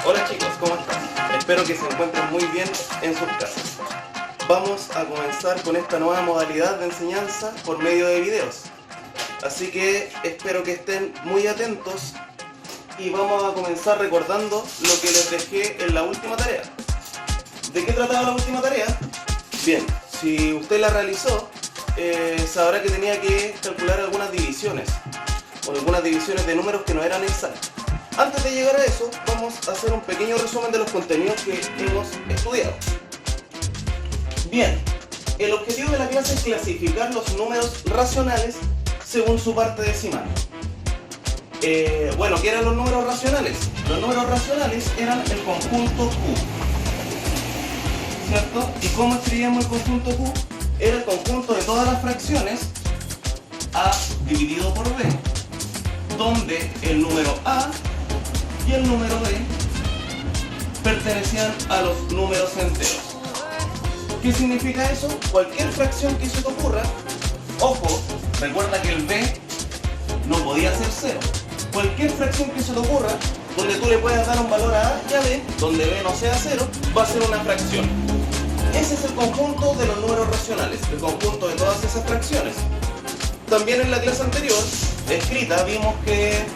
Hola chicos, ¿cómo están? Espero que se encuentren muy bien en sus casas. Vamos a comenzar con esta nueva modalidad de enseñanza por medio de videos. Así que espero que estén muy atentos y vamos a comenzar recordando lo que les dejé en la última tarea. ¿De qué trataba la última tarea? Bien, si usted la realizó, sabrá que tenía que calcular algunas divisiones o algunas divisiones de números que no eran exactas. Antes de llegar a eso, vamos a hacer un pequeño resumen de los contenidos que hemos estudiado. Bien, el objetivo de la clase es clasificar los números racionales según su parte decimal. Bueno, ¿qué eran los números racionales? Los números racionales eran el conjunto Q, ¿cierto? ¿Y cómo escribíamos el conjunto Q? Era el conjunto de todas las fracciones A dividido por B, donde el número A y el número B pertenecían a los números enteros. ¿Qué significa eso? Cualquier fracción que se te ocurra, ojo, recuerda que el B no podía ser 0. Cualquier fracción que se te ocurra, donde tú le puedas dar un valor a A y a B, donde B no sea 0, va a ser una fracción. Ese es el conjunto de los números racionales, el conjunto de todas esas fracciones. También en la clase anterior, escrita, vimos que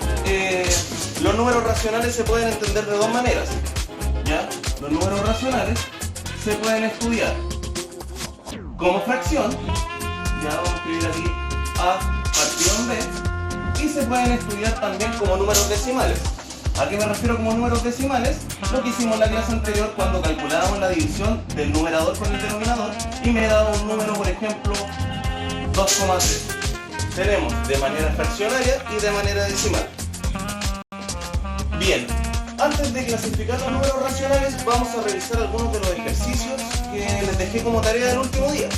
los números racionales se pueden entender de dos maneras. ¿Ya? Los números racionales se pueden estudiar como fracción, ya vamos a escribir aquí A partido en B, y se pueden estudiar también como números decimales. ¿A qué me refiero como números decimales? Lo que hicimos en la clase anterior cuando calculábamos la división del numerador con el denominador y me daba un número, por ejemplo, 2,3. Tenemos de manera fraccionaria y de manera decimal. Bien, antes de clasificar los números racionales, vamos a revisar algunos de los ejercicios que les dejé como tarea del último día.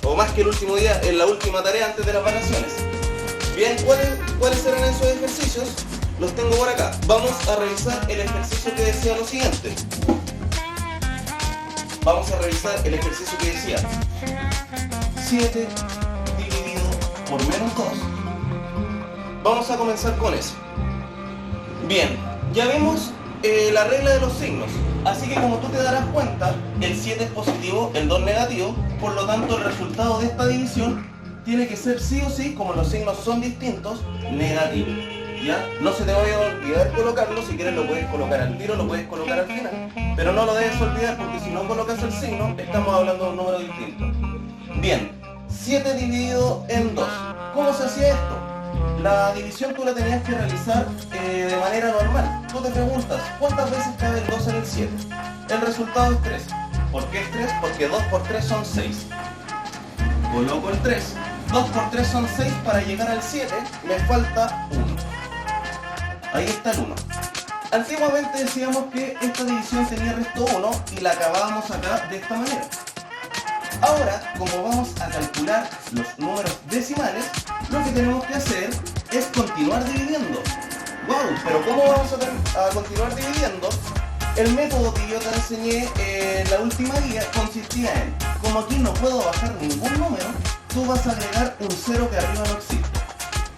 O más que el último día, en la última tarea antes de las vacaciones. Bien, ¿cuáles eran esos ejercicios? Los tengo por acá. Vamos a revisar el ejercicio que decía lo siguiente. Vamos a revisar el ejercicio que decía 7 dividido por menos 2. Vamos a comenzar con eso. Bien, ya vimos la regla de los signos. Así que como tú te darás cuenta, el 7 es positivo, el 2 negativo. Por lo tanto, el resultado de esta división tiene que ser sí o sí, como los signos son distintos, negativo. ¿Ya? No se te vaya a olvidar colocarlo, si quieres lo puedes colocar al tiro, lo puedes colocar al final, pero no lo debes olvidar porque si no colocas el signo, estamos hablando de un número distinto. Bien, 7 dividido en 2. ¿Cómo se hacía esto? La división tú la tenías que realizar de manera normal. Tú te preguntas, ¿cuántas veces cabe el 2 en el 7? El resultado es 3. ¿Por qué es 3? Porque 2 por 3 son 6. Coloco el 3. 2 por 3 son 6, para llegar al 7 me falta 1. Ahí está el 1. Antiguamente decíamos que esta división tenía resto 1 y la acabábamos acá de esta manera. Ahora, como vamos a calcular los números decimales, lo que tenemos que hacer es continuar dividiendo. ¡Wow! Pero ¿cómo vamos a continuar dividiendo? El método que yo te enseñé en la última guía consistía en, como aquí no puedo bajar ningún número, tú vas a agregar un 0 que arriba no existe.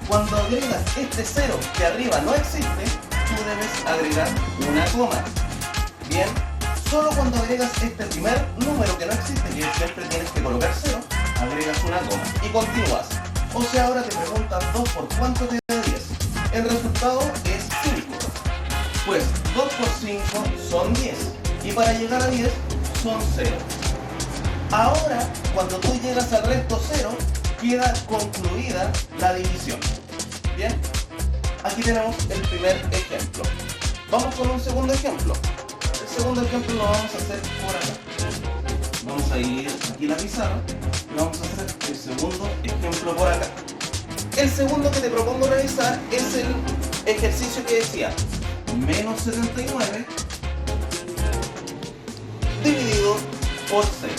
Cuando agregas este 0 que arriba no existe, tú debes agregar una coma. Bien, solo cuando agregas este primer número que no existe, que siempre tienes que colocar 0, agregas una coma y continúas. O sea, ahora te preguntas 2 por cuánto te da 10. El resultado es 5. Pues 2 por 5 son 10. Y para llegar a 10 son 0. Ahora, cuando tú llegas al resto 0, queda concluida la división. Bien, aquí tenemos el primer ejemplo. Vamos con un segundo ejemplo. El segundo ejemplo lo vamos a hacer por acá. Vamos a ir aquí a la pizarra y vamos a hacer el segundo ejemplo por acá. El segundo que te propongo realizar es el ejercicio que decía menos 79 dividido por 6.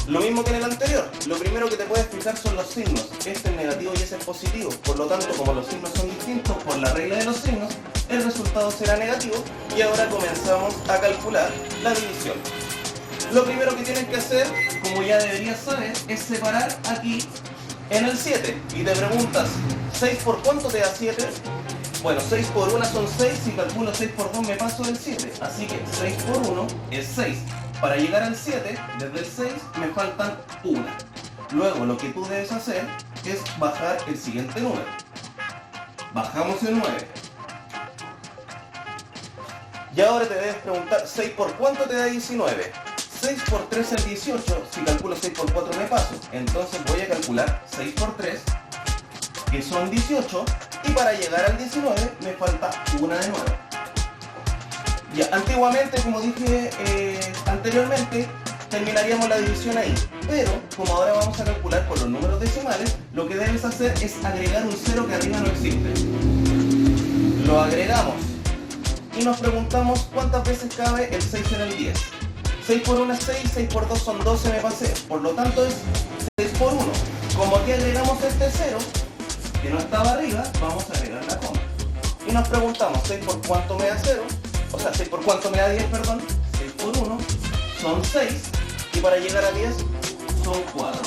Lo mismo que en el anterior, lo primero que te puedes fijar son los signos. Este es negativo y ese es positivo. Por lo tanto, como los signos son distintos por la regla de los signos, el resultado será negativo y ahora comenzamos a calcular la división. Lo primero que tienes que hacer, como ya deberías saber, es separar aquí en el 7. Y te preguntas, ¿6 por cuánto te da 7? Bueno, 6 por 1 son 6, si calculo 6 por 2 me paso del 7, así que 6 por 1 es 6. Para llegar al 7, desde el 6 me faltan 1. Luego lo que tú debes hacer es bajar el siguiente número. Bajamos el 9. Y ahora te debes preguntar, ¿6 por cuánto te da 19? 6 por 3 es 18, si calculo 6 por 4 me paso. Entonces voy a calcular 6 por 3, que son 18, y para llegar al 19 me falta una de nuevo. Ya, antiguamente, como dije anteriormente, terminaríamos la división ahí, pero como ahora vamos a calcular por los números decimales, lo que debes hacer es agregar un 0 que arriba no existe. Lo agregamos y nos preguntamos cuántas veces cabe el 6 en el 10. 6 por 1 es 6, 6 por 2 son 12, me pasé, por lo tanto es 6 por 1. Como aquí agregamos este 0, que no estaba arriba, vamos a agregar la coma. Y nos preguntamos, 6 por cuánto me da 0, o sea, 6 por cuánto me da 10, perdón. 6 por 1 son 6, y para llegar a 10 son 4.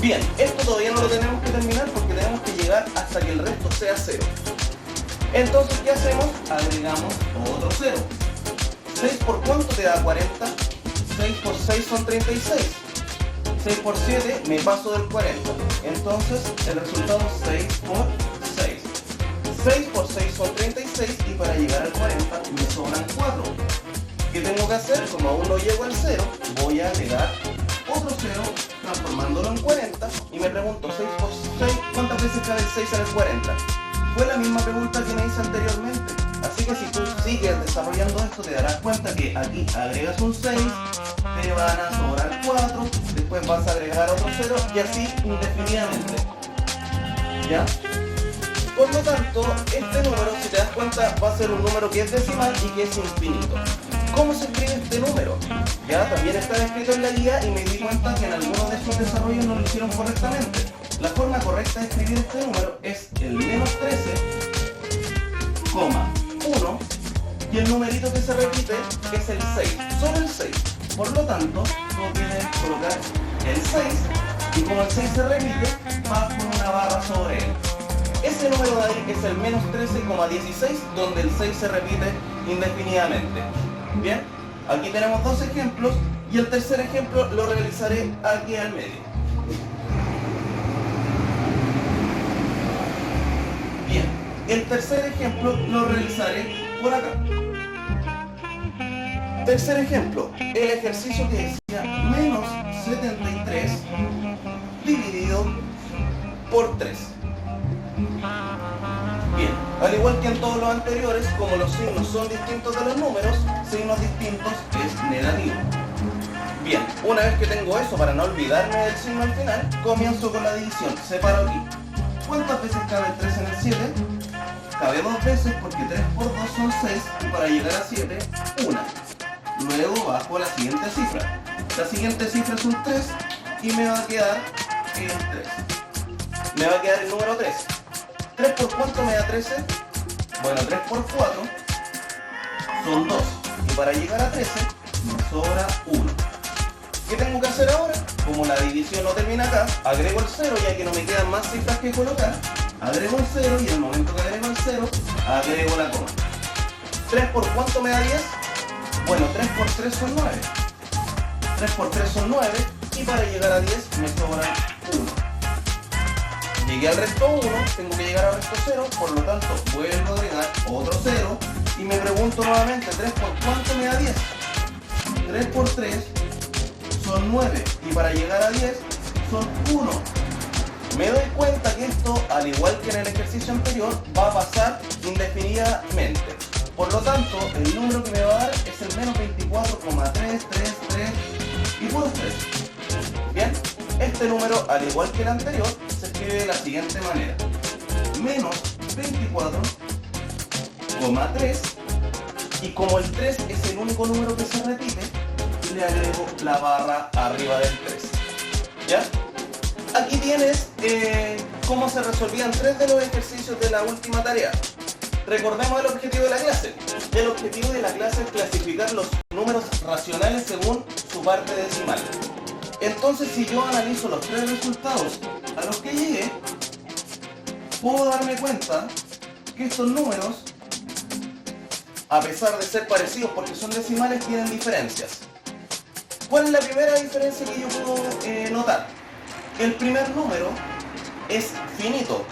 Bien, esto todavía no lo tenemos que terminar porque tenemos que llegar hasta que el resto sea 0. Entonces, ¿qué hacemos? Agregamos otro 0. 6 por cuánto te da 40, 6 por 6 son 36. 6 por 7 me paso del 40, entonces el resultado es 6 por 6. 6 por 6 son 36 y para llegar al 40 me sobran 4. ¿Qué tengo que hacer? Como aún no llego al 0, voy a agregar otro 0 transformándolo en 40 y me pregunto 6 por 6, ¿cuántas veces cabe el 6 en el 40? Fue la misma pregunta que me hice anteriormente, así que si tú sigues desarrollando esto te darás cuenta que aquí agregas un 6, te van a sobrar 4, después vas a agregar otro 0 y así indefinidamente. ¿Ya? Por lo tanto, este número, si te das cuenta, va a ser un número que es decimal y que es infinito. ¿Cómo se escribe este número? Ya, también está escrito en la guía y me di cuenta que en algunos de sus desarrollos no lo hicieron correctamente. La forma correcta de escribir este número es el menos 13, 1 y el numerito que se repite es el 6, solo el 6. Por lo tanto, tú tienes que colocar el 6 y como el 6 se repite, vas con una barra sobre él. Ese número de ahí es el menos 13,16, donde el 6 se repite indefinidamente. Bien, aquí tenemos dos ejemplos y el tercer ejemplo lo realizaré aquí al medio. Bien, el tercer ejemplo lo realizaré por acá. Tercer ejemplo, el ejercicio que decía menos 73 dividido por 3. Bien, al igual que en todos los anteriores, como los signos son distintos de los números, signos distintos es negativo. Bien, una vez que tengo eso, para no olvidarme del signo al final, comienzo con la división. Separo aquí. ¿Cuántas veces cabe el 3 en el 7? Cabe 2 veces porque 3 por 2 son 6 y para llegar a 7, 1. Luego bajo la siguiente cifra. La siguiente cifra es un 3 y me va a quedar el 3. Me va a quedar el número 3. ¿3 por cuánto me da 13? Bueno, 3 por 4 son 2. Y para llegar a 13 me sobra 1. ¿Qué tengo que hacer ahora? Como la división no termina acá, agrego el 0 ya que no me quedan más cifras que colocar. Agrego el 0 y al momento que agrego el 0, agrego la coma. ¿3 por cuánto me da 10? Bueno, 3 por 3 son 9. 3 por 3 son 9 y para llegar a 10 me sobra 1. Llegué al resto 1, tengo que llegar al resto 0, por lo tanto vuelvo a agregar otro 0 y me pregunto nuevamente, 3 por cuánto me da 10? 3 por 3 son 9 y para llegar a 10 son 1. Me doy cuenta que esto, al igual que en el ejercicio anterior, va a pasar indefinidamente. Por lo tanto, el número que me va a dar es el menos 24,333 y puros 3. Bien, este número, al igual que el anterior, se escribe de la siguiente manera. Menos 24,3 y como el 3 es el único número que se repite, le agrego la barra arriba del 3. ¿Ya? Aquí tienes cómo se resolvían 3 de los ejercicios de la última tarea. Recordemos el objetivo de la clase. El objetivo de la clase es clasificar los números racionales según su parte decimal. Entonces, si yo analizo los 3 resultados a los que llegué, puedo darme cuenta que estos números, a pesar de ser parecidos porque son decimales, tienen diferencias. ¿Cuál es la primera diferencia que yo puedo notar? El primer número es finito.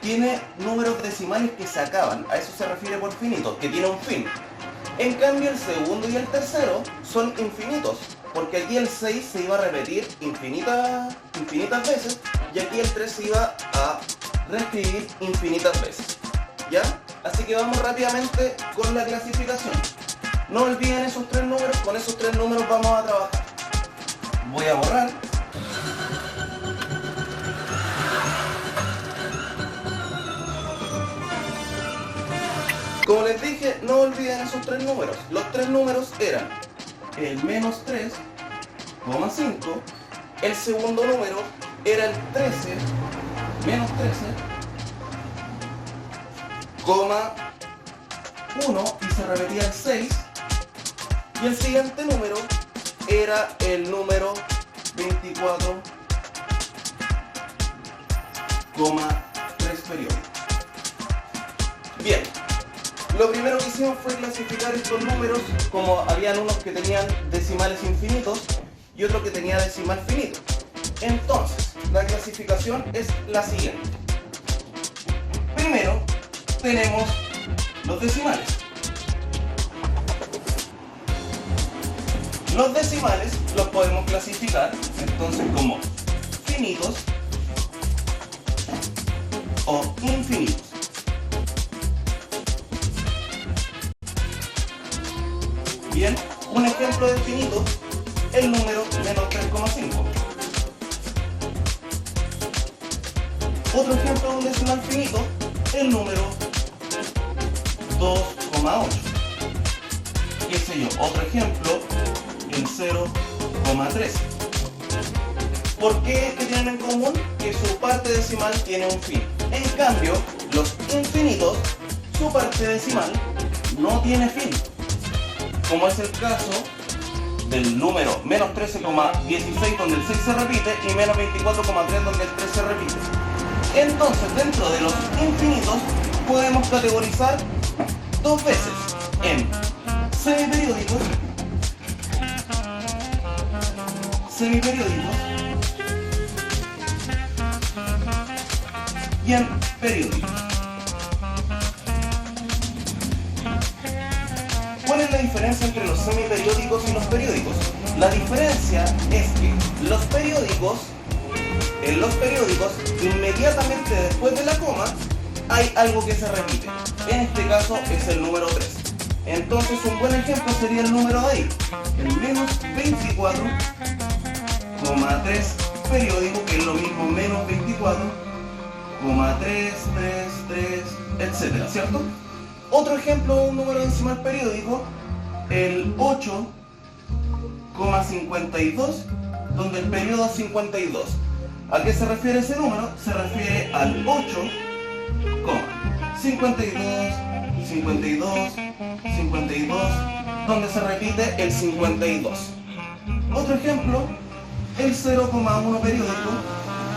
Tiene números decimales que se acaban. A eso se refiere por finito, que tiene un fin. En cambio, el segundo y el tercero son infinitos, porque aquí el 6 se iba a repetir infinitas veces y aquí el 3 se iba a reescribir infinitas veces. ¿Ya? Así que vamos rápidamente con la clasificación. No olviden esos tres números, con esos tres números vamos a trabajar. Voy a borrar. Como les dije, no olviden esos tres números. Los tres números eran el menos 3,5. El segundo número era el 13, menos 13,1 y se repetía el 6. Y el siguiente número era el número 24,3 periodos. Bien. Lo primero que hicimos fue clasificar estos números, como habían unos que tenían decimales infinitos y otro que tenía decimal finito. Entonces, la clasificación es la siguiente. Primero, tenemos los decimales. Los decimales los podemos clasificar entonces como finitos o infinitos. Bien, un ejemplo de finito, el número menos 3,5. Otro ejemplo de un decimal finito, el número 2,8. ¿Qué sé yo? Otro ejemplo, el 0,13. ¿Por qué? ¿Qué tienen en común? Que su parte decimal tiene un fin. En cambio, los infinitos, su parte decimal no tiene fin. Como es el caso del número menos 13,16 donde el 6 se repite y menos 24,3 donde el 3 se repite. Entonces, dentro de los infinitos podemos categorizar dos veces en semiperiódicos y en periódicos. ¿Cuál es la diferencia entre los semiperiódicos y los periódicos? La diferencia es que en los periódicos, inmediatamente después de la coma, hay algo que se repite. En este caso es el número 3. Entonces un buen ejemplo sería el número de ahí, el menos 24,3 periódico, que es lo mismo menos 24,3, 3, etcétera, ¿cierto? Otro ejemplo de un número decimal periódico, el 8,52, donde el periodo es 52. ¿A qué se refiere ese número? Se refiere al 8,52, 52, 52, donde se repite el 52. Otro ejemplo, el 0,1 periódico,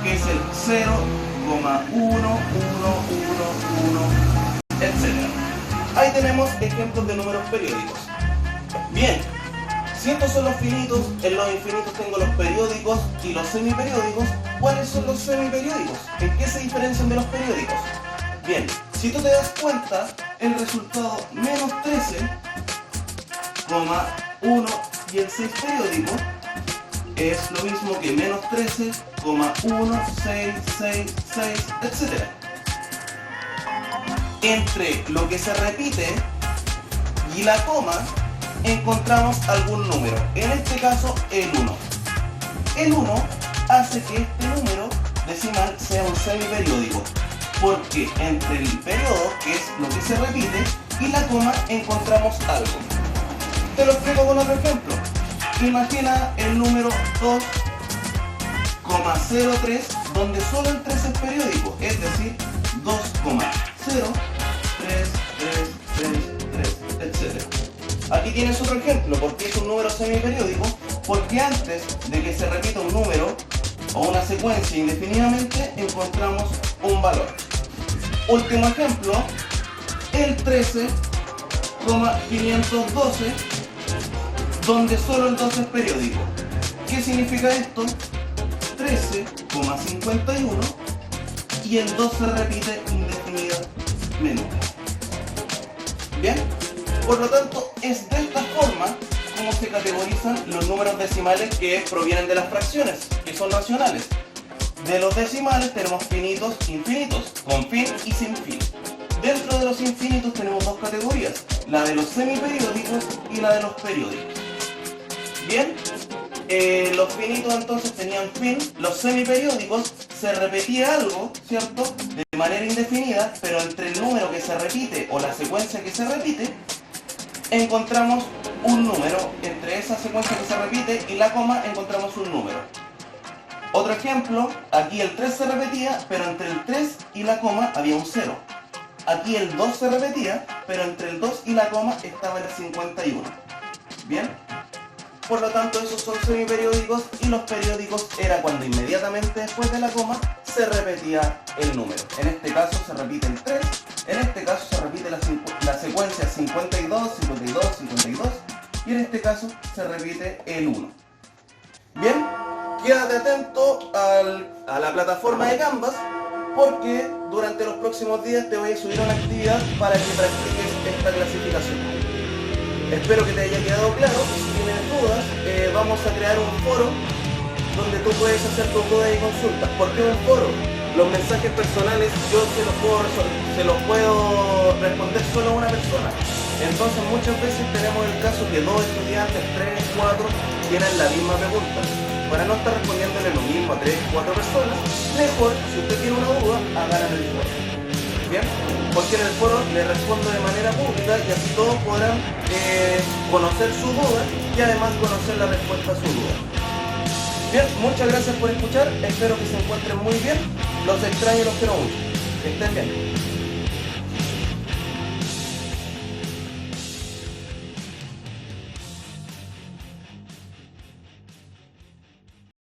que es el 0,1111, etc. Ahí tenemos ejemplos de números periódicos. Bien, si estos son los finitos, en los infinitos tengo los periódicos y los semiperiódicos. ¿Cuáles son los semiperiódicos? ¿En qué se diferencian de los periódicos? Bien, si tú te das cuenta, el resultado menos 13,1 y el 6 periódico es lo mismo que menos 13,1, 6, 6, 6, etc. Entre lo que se repite y la coma encontramos algún número, en este caso el 1. El 1 hace que este número decimal sea un semiperiódico, porque entre el periodo, que es lo que se repite, y la coma encontramos algo. Te lo explico con otro ejemplo. Imagina el número 2,03, donde solo el 3 es periódico, es decir, 2,0333, etc. Aquí tienes otro ejemplo. ¿Por qué es un número semiperiódico? Porque antes de que se repita un número o una secuencia indefinidamente encontramos un valor. Último ejemplo, el 13,512, donde solo el 12 es periódico. ¿Qué significa esto? 13,51 y el 2 se repite indefinidamente. Bien, por lo tanto es de esta forma como se categorizan los números decimales que provienen de las fracciones, que son racionales. De los decimales tenemos finitos, infinitos, con fin y sin fin. Dentro de los infinitos tenemos dos categorías, la de los semiperiódicos y la de los periódicos. Bien, los finitos entonces tenían fin, los semiperiódicos se repetía algo, ¿cierto?, de manera indefinida, pero entre el número que se repite o la secuencia que se repite, encontramos un número. Entre esa secuencia que se repite y la coma encontramos un número. Otro ejemplo, aquí el 3 se repetía, pero entre el 3 y la coma había un 0. Aquí el 2 se repetía, pero entre el 2 y la coma estaba el 51. ¿Bien? Por lo tanto, esos son semiperiódicos, y los periódicos era cuando inmediatamente después de la coma se repetía el número. En este caso se repite el 3, en este caso se repite la secuencia 52, 52, 52, y en este caso se repite el 1. Bien, quédate atento a la plataforma de Canvas, porque durante los próximos días te voy a subir una actividad para que practiques esta clasificación. Espero que te haya quedado claro. Si tienes dudas, vamos a crear un foro donde tú puedes hacer tus dudas y consultas. ¿Por qué un foro? Los mensajes personales yo se los puedo responder solo a una persona. Entonces muchas veces tenemos el caso que dos estudiantes, 3, 4, tienen la misma pregunta. Para no estar respondiéndole lo mismo a 3, 4 personas, mejor, si usted tiene una duda, hágala en el foro. ¿Bien? Porque en el foro le respondo de manera pública y así todos podrán conocer su duda y además conocer la respuesta a su duda. Bien, muchas gracias por escuchar, espero que se encuentren muy bien, los extraño y los quiero mucho. Que estén bien.